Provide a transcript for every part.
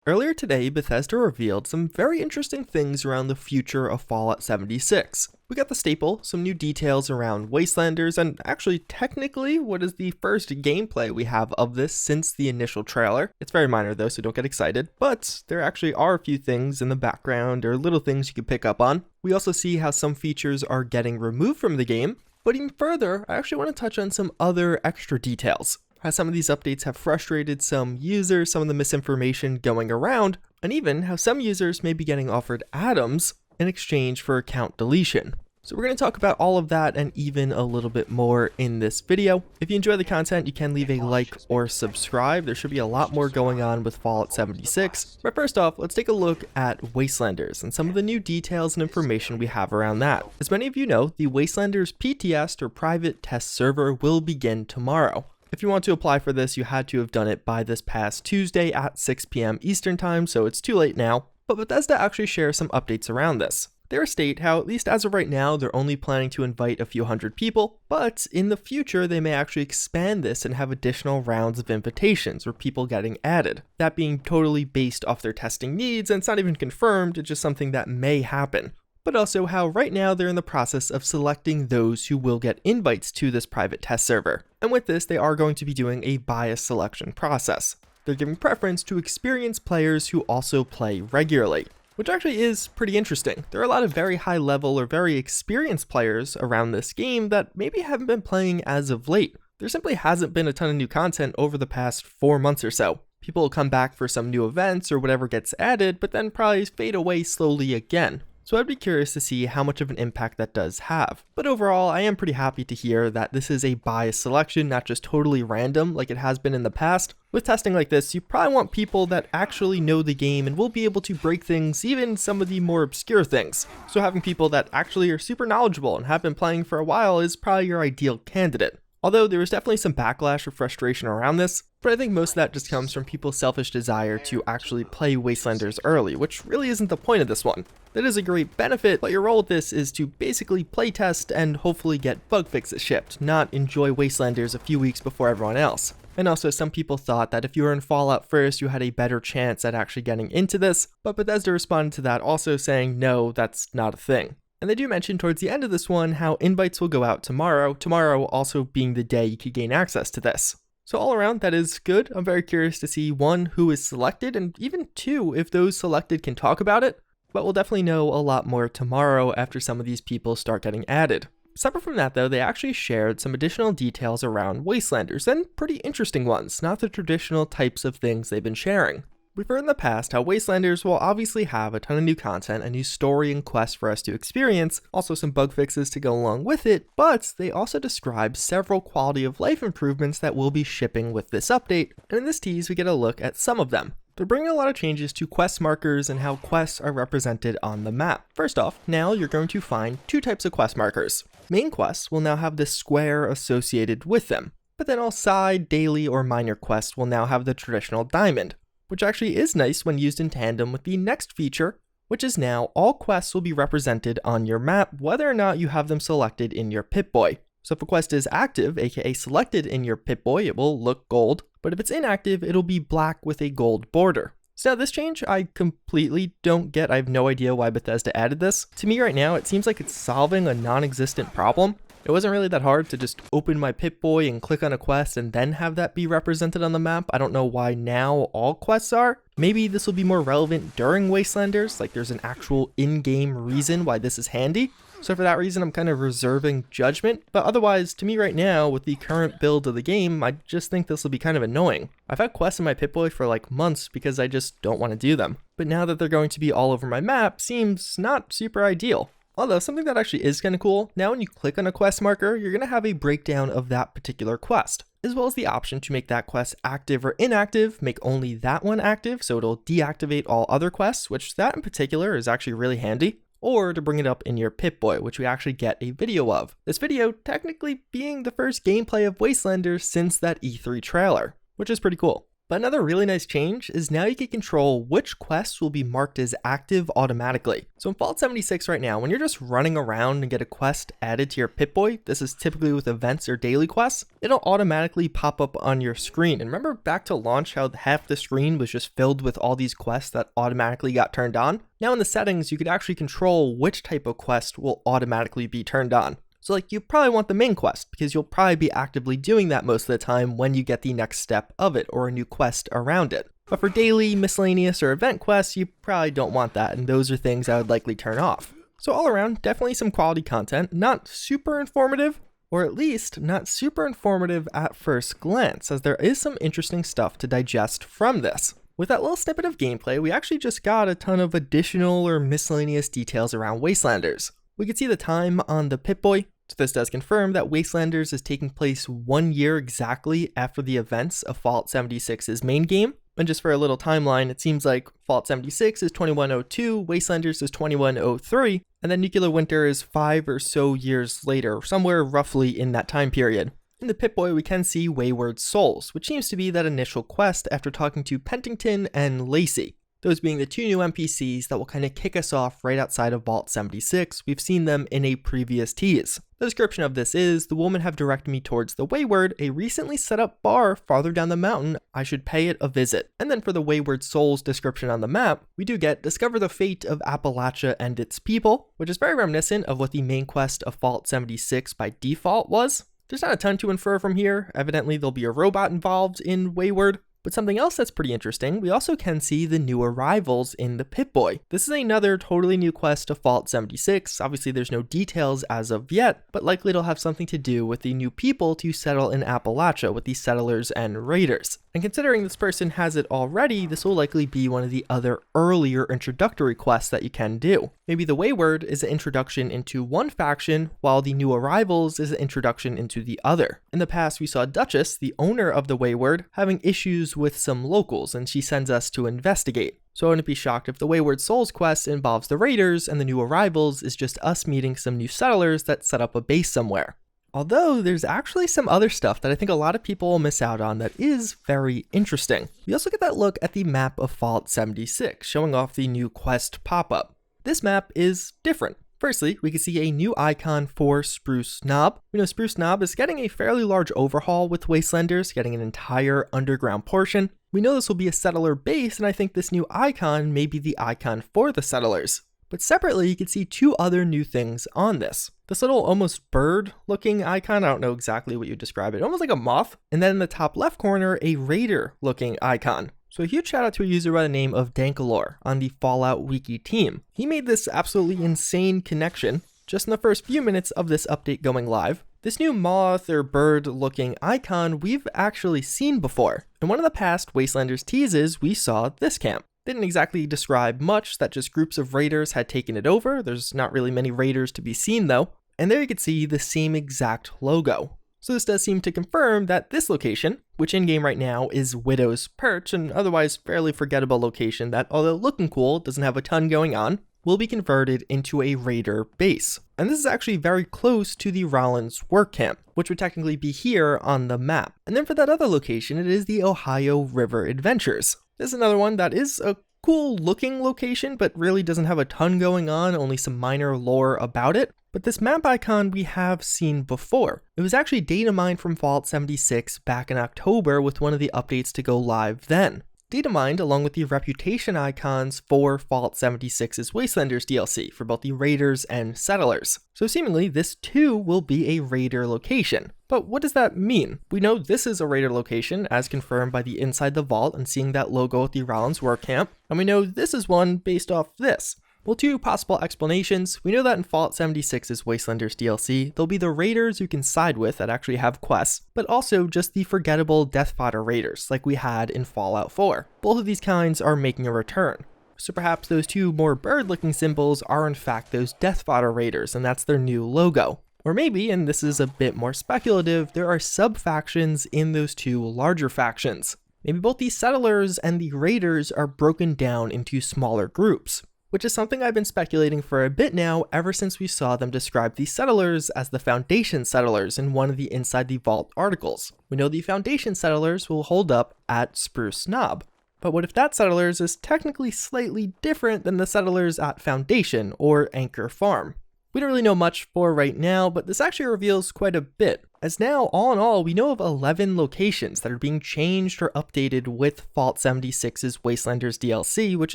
Earlier today, Bethesda revealed some very interesting things around the future of Fallout 76. We got the staple, some new details around Wastelanders, and actually technically what is the first gameplay we have of this since the initial trailer. It's very minor though, so don't get excited, but there actually are a few things in the background or little things you can pick up on. We also see how some features are getting removed from the game, but even further, I actually want to touch on some other extra details. How some of these updates have frustrated some users, some of the misinformation going around, and even how some users may be getting offered atoms in exchange for account deletion. So we're going to talk about all of that and even a little bit more in this video. If you enjoy the content, you can leave a like or subscribe. There should be a lot more going on with Fallout 76. But first off, let's take a look at Wastelanders and some of the new details and information we have around that. As many of you know, the Wastelanders PTS or private test server will begin tomorrow. If you want to apply for this, you had to have done it by this past Tuesday at 6 p.m. Eastern Time, so it's too late now. But Bethesda actually shares some updates around this. They state how, at least as of right now, they're only planning to invite a few hundred people, but in the future, they may actually expand this and have additional rounds of invitations or people getting added. That being totally based off their testing needs, and it's not even confirmed, it's just something that may happen. But also how right now they're in the process of selecting those who will get invites to this private test server. And with this, they are going to be doing a bias selection process. They're giving preference to experienced players who also play regularly, which actually is pretty interesting. There are a lot of very high level or very experienced players around this game that maybe haven't been playing as of late. There simply hasn't been a ton of new content over the past 4 months or so. People will come back for some new events or whatever gets added, but then probably fade away slowly again. So I'd be curious to see how much of an impact that does have. But overall, I am pretty happy to hear that this is a biased selection, not just totally random like it has been in the past. With testing like this, you probably want people that actually know the game and will be able to break things, even some of the more obscure things. So having people that actually are super knowledgeable and have been playing for a while is probably your ideal candidate. Although there was definitely some backlash or frustration around this, but I think most of that just comes from people's selfish desire to actually play Wastelanders early, which really isn't the point of this one. That is a great benefit, but your role with this is to basically playtest and hopefully get bug fixes shipped, not enjoy Wastelanders a few weeks before everyone else. And also some people thought that if you were in Fallout first, you had a better chance at actually getting into this, but Bethesda responded to that also saying no, that's not a thing. And they do mention towards the end of this one how invites will go out tomorrow also being the day you could gain access to this. So all around, that is good. I'm very curious to see 1, who is selected, and even 2, if those selected can talk about it. But we'll definitely know a lot more tomorrow after some of these people start getting added. Separate from that though, they actually shared some additional details around Wastelanders, and pretty interesting ones, not the traditional types of things they've been sharing. We've heard in the past how Wastelanders will obviously have a ton of new content, a new story and quests for us to experience, also some bug fixes to go along with it, but they also describe several quality of life improvements that will be shipping with this update, and in this tease we get a look at some of them. They're bringing a lot of changes to quest markers and how quests are represented on the map. First off, now you're going to find 2 types of quest markers. Main quests will now have this square associated with them, but then all side, daily, or minor quests will now have the traditional diamond, which actually is nice when used in tandem with the next feature, which is now all quests will be represented on your map, whether or not you have them selected in your Pip-Boy. So if a quest is active, aka selected in your Pip-Boy, it will look gold, but if it's inactive, it'll be black with a gold border. So now this change I completely don't get. I have no idea why Bethesda added this. To me right now, it seems like it's solving a non-existent problem. It wasn't really that hard to just open my Pip-Boy and click on a quest and then have that be represented on the map. I don't know why now all quests are. Maybe this will be more relevant during Wastelanders, like there's an actual in-game reason why this is handy. So for that reason, I'm kind of reserving judgment. But otherwise, to me right now, with the current build of the game, I just think this will be kind of annoying. I've had quests in my Pip-Boy for like months because I just don't want to do them. But now that they're going to be all over my map, seems not super ideal. Although something that actually is kind of cool, now when you click on a quest marker, you're going to have a breakdown of that particular quest, as well as the option to make that quest active or inactive, make only that one active, so it'll deactivate all other quests, which that in particular is actually really handy, or to bring it up in your Pip-Boy, which we actually get a video of. This video technically being the first gameplay of Wastelanders since that E3 trailer, which is pretty cool. But another really nice change is now you can control which quests will be marked as active automatically. So in Fallout 76 right now, when you're just running around and get a quest added to your Pip-Boy, this is typically with events or daily quests, it'll automatically pop up on your screen. And remember back to launch how half the screen was just filled with all these quests that automatically got turned on? Now in the settings, you could actually control which type of quest will automatically be turned on. So like you probably want the main quest because you'll probably be actively doing that most of the time when you get the next step of it or a new quest around it. But for daily, miscellaneous, or event quests, you probably don't want that, and those are things I would likely turn off. So all around, definitely some quality content, not super informative, or at least not super informative at first glance, as there is some interesting stuff to digest from this. With that little snippet of gameplay, we actually just got a ton of additional or miscellaneous details around Wastelanders. We can see the time on the Pip-Boy, so this does confirm that Wastelanders is taking place 1 year exactly after the events of Fallout 76's main game. And just for a little timeline, it seems like Fallout 76 is 2102, Wastelanders is 2103, and then Nuclear Winter is 5 or so years later, somewhere roughly in that time period. In the Pip-Boy, we can see Wayward Souls, which seems to be that initial quest after talking to Pentington and Lacey. Those being the two new NPCs that will kind of kick us off right outside of Vault 76. We've seen them in a previous tease. The description of this is, the woman have directed me towards the Wayward, a recently set up bar farther down the mountain. I should pay it a visit. And then for the Wayward Souls description on the map, we do get discover the fate of Appalachia and its people, which is very reminiscent of what the main quest of Fallout 76 by default was. There's not a ton to infer from here. Evidently there'll be a robot involved in Wayward. But something else that's pretty interesting, we also can see the new arrivals in the Pip-Boy. This is another totally new quest of Fallout 76. Obviously there's no details as of yet, but likely it'll have something to do with the new people to settle in Appalachia with the settlers and raiders. And considering this person has it already, this will likely be one of the other earlier introductory quests that you can do. Maybe the Wayward is an introduction into one faction, while the new arrivals is an introduction into the other. In the past, we saw Duchess, the owner of the Wayward, having issues with some locals, and she sends us to investigate. So I wouldn't be shocked if the Wayward Souls quest involves the raiders, and the new arrivals is just us meeting some new settlers that set up a base somewhere. Although there's actually some other stuff that I think a lot of people will miss out on that is very interesting. We also get that look at the map of Fallout 76, showing off the new quest pop-up. This map is different. Firstly, we can see a new icon for Spruce Knob. We know Spruce Knob is getting a fairly large overhaul with Wastelanders, getting an entire underground portion. We know this will be a settler base, and I think this new icon may be the icon for the settlers. But separately, you can see two other new things on this. This little almost bird-looking icon, I don't know exactly what you describe it, almost like a moth. And then in the top left corner, a raider-looking icon. So a huge shout out to a user by the name of Dankalore on the Fallout Wiki team. He made this absolutely insane connection just in the first few minutes of this update going live. This new moth or bird looking icon we've actually seen before. In one of the past Wastelanders teases, we saw this camp. Didn't exactly describe much, that just groups of raiders had taken it over. There's not really many raiders to be seen though. And there you can see the same exact logo. So this does seem to confirm that this location, which in-game right now is Widow's Perch, an otherwise fairly forgettable location that, although looking cool, doesn't have a ton going on, will be converted into a raider base. And this is actually very close to the Rollins work camp, which would technically be here on the map. And then for that other location, it is the Ohio River Adventures. This is another one that is a cool looking location, but really doesn't have a ton going on, only some minor lore about it. But this map icon we have seen before. It was actually data mined from Fallout 76 back in October with one of the updates to go live then. Data mined along with the reputation icons for Fallout 76's Wastelanders DLC for both the raiders and settlers. So seemingly this too will be a raider location. But what does that mean? We know this is a raider location as confirmed by the Inside the Vault and seeing that logo at the Rollins work camp. And we know this is one based off this. Well, two possible explanations. We know that in Fallout 76's Wastelanders DLC, there'll be the raiders you can side with that actually have quests, but also just the forgettable death fodder raiders like we had in Fallout 4. Both of these kinds are making a return. So perhaps those two more bird-looking symbols are in fact those death fodder raiders, and that's their new logo. Or maybe, and this is a bit more speculative, there are sub-factions in those two larger factions. Maybe both the settlers and the raiders are broken down into smaller groups. which is something I've been speculating for a bit now ever since we saw them describe the settlers as the Foundation settlers in one of the Inside the Vault articles. We know the Foundation settlers will hold up at Spruce Knob, but what if that settlers is technically slightly different than the settlers at Foundation or Anchor Farm? We don't really know much for right now, but this actually reveals quite a bit, as now, all in all, we know of 11 locations that are being changed or updated with Fallout 76's Wastelanders DLC, which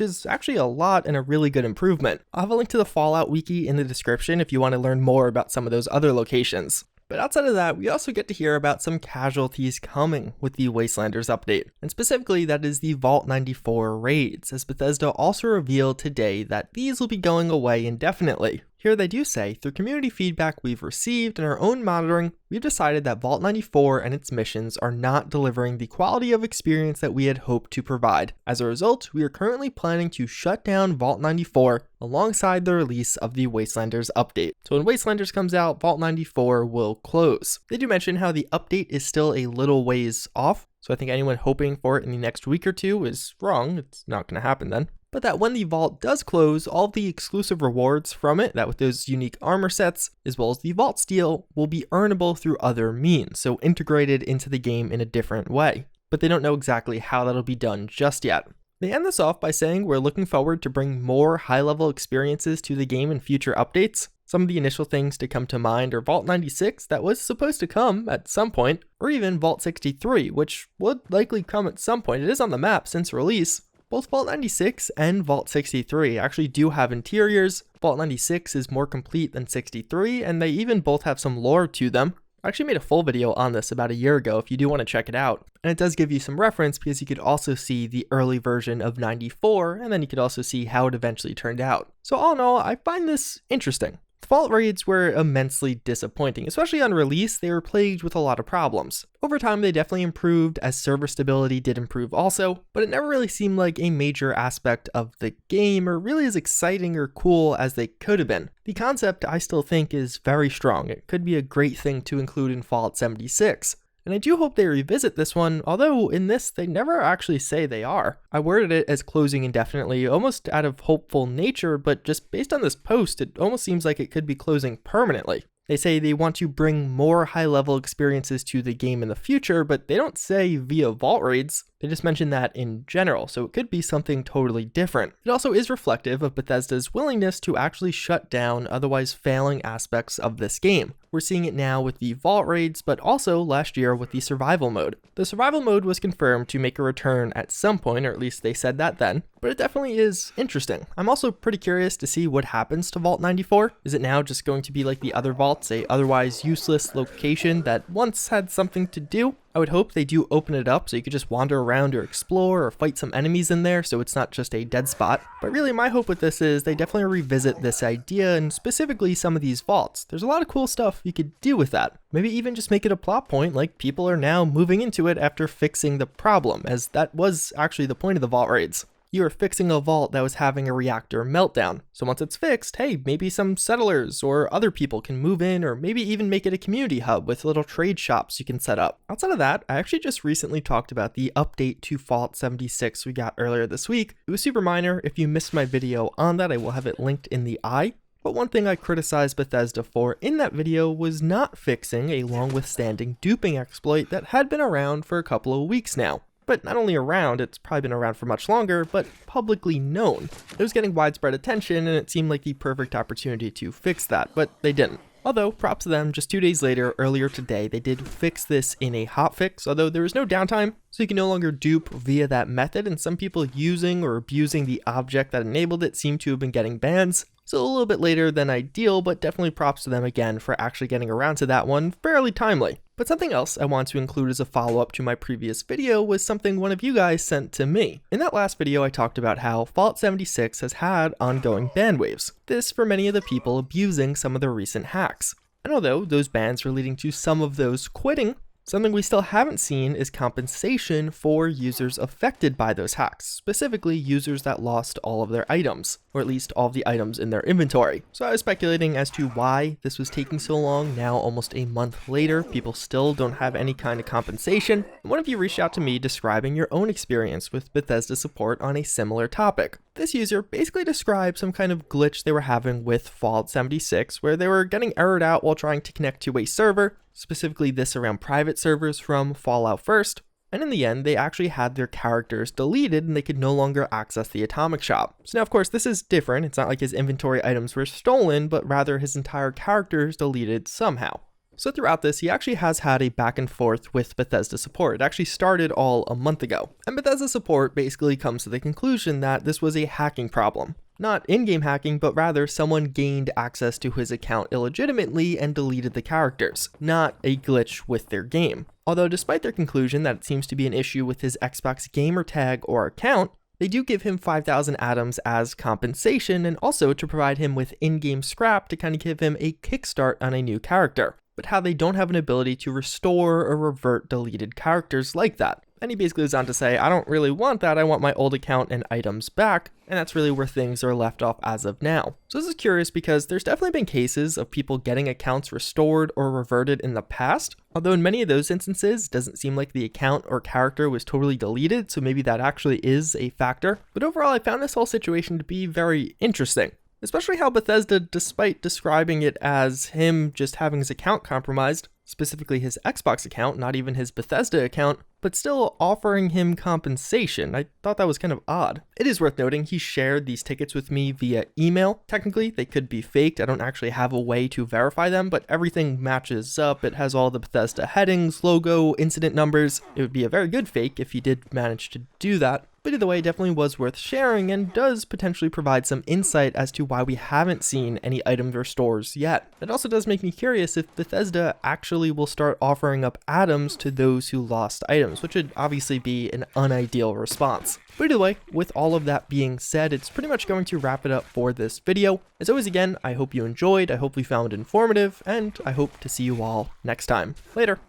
is actually a lot and a really good improvement. I'll have a link to the Fallout wiki in the description if you want to learn more about some of those other locations. But outside of that, we also get to hear about some casualties coming with the Wastelanders update, and specifically that is the Vault 94 raids, as Bethesda also revealed today that these will be going away indefinitely. Here they do say, through community feedback we've received and our own monitoring, we've decided that Vault 94 and its missions are not delivering the quality of experience that we had hoped to provide. As a result, we are currently planning to shut down Vault 94 alongside the release of the Wastelanders update. So when Wastelanders comes out, Vault 94 will close. They do mention how the update is still a little ways off, so I think anyone hoping for it in the next week or two is wrong. It's not going to happen then. But that when the vault does close, all the exclusive rewards from it, that with those unique armor sets, as well as the vault steel, will be earnable through other means, so integrated into the game in a different way. But they don't know exactly how that'll be done just yet. They end this off by saying we're looking forward to bring more high-level experiences to the game in future updates. Some of the initial things to come to mind are Vault 96, that was supposed to come at some point, or even Vault 63, which would likely come at some point. It is on the map since release. Both Vault 96 and Vault 63 actually do have interiors. Vault 96 is more complete than 63, and they even both have some lore to them. I actually made a full video on this about a year ago if you do want to check it out. And it does give you some reference because you could also see the early version of 94, and then you could also see how it eventually turned out. So all in all, I find this interesting. The Vault raids were immensely disappointing, especially on release. They were plagued with a lot of problems. Over time, they definitely improved as server stability did improve also, but it never really seemed like a major aspect of the game or really as exciting or cool as they could have been. The concept, I still think, is very strong. It could be a great thing to include in Fallout 76. And I do hope they revisit this one, although in this they never actually say they are. I worded it as closing indefinitely, almost out of hopeful nature, but just based on this post, it almost seems like it could be closing permanently. They say they want to bring more high-level experiences to the game in the future, but they don't say via vault raids. They just mention that in general, so it could be something totally different. It also is reflective of Bethesda's willingness to actually shut down otherwise failing aspects of this game. We're seeing it now with the vault raids, but also last year with the survival mode. The survival mode was confirmed to make a return at some point, or at least they said that then, but it definitely is interesting. I'm also pretty curious to see what happens to Vault 94. Is it now just going to be like the other vaults, a otherwise useless location that once had something to do? I would hope they do open it up so you could just wander around or explore or fight some enemies in there so it's not just a dead spot. But really my hope with this is they definitely revisit this idea and specifically some of these vaults. There's a lot of cool stuff you could do with that. Maybe even just make it a plot point like people are now moving into it after fixing the problem, as that was actually the point of the vault raids. You were fixing a vault that was having a reactor meltdown. So once it's fixed, hey, maybe some settlers or other people can move in, or maybe even make it a community hub with little trade shops you can set up. Outside of that, I actually just recently talked about the update to Fallout 76 we got earlier this week. It was super minor. If you missed my video on that, I will have it linked in the eye. But one thing I criticized Bethesda for in that video was not fixing a long-withstanding duping exploit that had been around for a couple of weeks now. But not only around, it's probably been around for much longer, but publicly known. It was getting widespread attention, and it seemed like the perfect opportunity to fix that, but they didn't. Although, props to them, just 2 days later, earlier today, they did fix this in a hotfix, although there was no downtime, so you can no longer dupe via that method, and some people using or abusing the object that enabled it seem to have been getting bans. So a little bit later than ideal, but definitely props to them again for actually getting around to that one fairly timely. But something else I want to include as a follow-up to my previous video was something one of you guys sent to me. In that last video, I talked about how Fallout 76 has had ongoing ban waves. This for many of the people abusing some of the recent hacks. And although those bans are leading to some of those quitting, something we still haven't seen is compensation for users affected by those hacks, specifically users that lost all of their items, or at least all of the items in their inventory. So I was speculating as to why this was taking so long. Now, almost a month later, people still don't have any kind of compensation. And one of you reached out to me describing your own experience with Bethesda support on a similar topic. This user basically described some kind of glitch they were having with Fallout 76, where they were getting errored out while trying to connect to a server, specifically this around private servers from Fallout 1st, and in the end, they actually had their characters deleted and they could no longer access the Atomic Shop. So now, of course, this is different. It's not like his inventory items were stolen, but rather his entire character is deleted somehow. So throughout this, he actually has had a back and forth with Bethesda support. It actually started all a month ago. And Bethesda support basically comes to the conclusion that this was a hacking problem. Not in-game hacking, but rather someone gained access to his account illegitimately and deleted the characters, not a glitch with their game. Although despite their conclusion that it seems to be an issue with his Xbox gamer tag or account, they do give him 5,000 atoms as compensation and also to provide him with in-game scrap to kind of give him a kickstart on a new character. But how they don't have an ability to restore or revert deleted characters like that. And he basically goes on to say, I don't really want that, I want my old account and items back, and that's really where things are left off as of now. So this is curious because there's definitely been cases of people getting accounts restored or reverted in the past, although in many of those instances, it doesn't seem like the account or character was totally deleted, so maybe that actually is a factor. But overall, I found this whole situation to be very interesting. Especially how Bethesda, despite describing it as him just having his account compromised, specifically his Xbox account, not even his Bethesda account, but still offering him compensation. I thought that was kind of odd. It is worth noting he shared these tickets with me via email. Technically, they could be faked. I don't actually have a way to verify them, but everything matches up. It has all the Bethesda headings, logo, incident numbers. It would be a very good fake if he did manage to do that. But either way, it definitely was worth sharing and does potentially provide some insight as to why we haven't seen any items or stores yet. It also does make me curious if Bethesda actually will start offering up atoms to those who lost items, which would obviously be an unideal response. But either way, with all of that being said, it's pretty much going to wrap it up for this video. As always, again, I hope you enjoyed, I hope you found it informative, and I hope to see you all next time. Later.